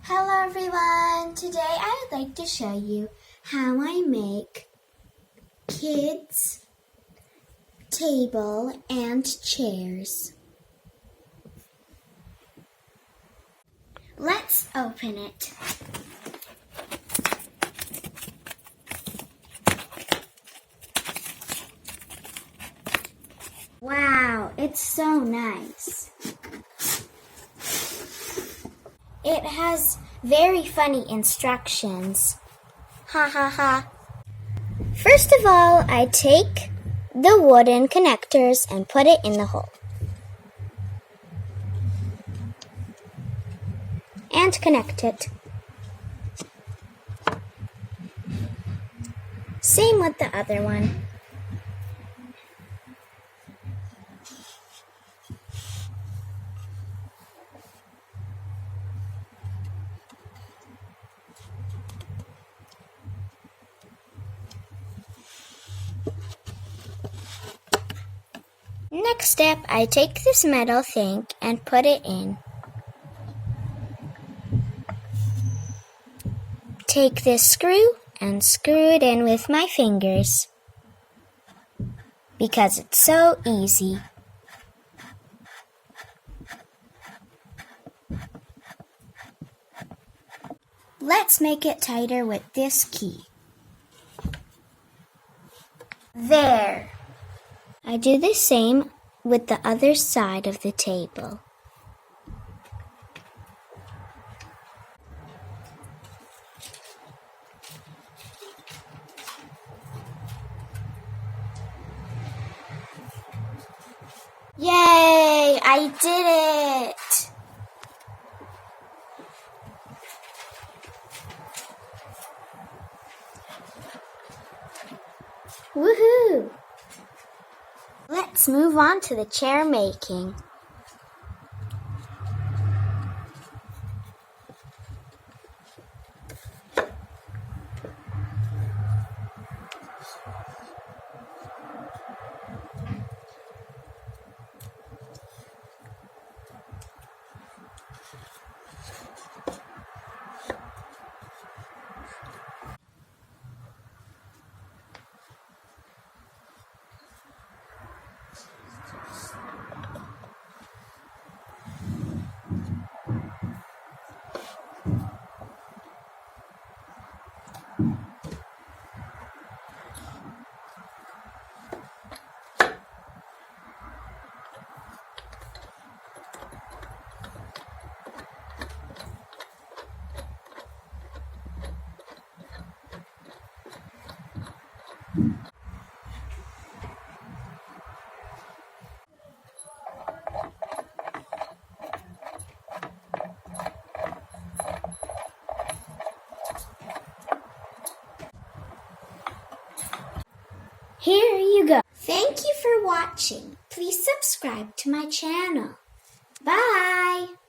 Hello everyone! Today I would like to show you how I make kids' table and chairs. Let's open it. Wow, it's so nice. It has very funny instructions. Ha ha ha. First of all, I take the wooden connectors and put it in the hole. And connect it. Same with the other one. Next step, I take this metal thing and put it in. Take this screw and screw it in with my fingers because it's so easy. Let's make it tighter with this key. There! I do the same with the other side of the table. Yay! I did it! Woohoo! Let's move on to the chair making. Here you go. Thank you for watching. Please subscribe to my channel. Bye!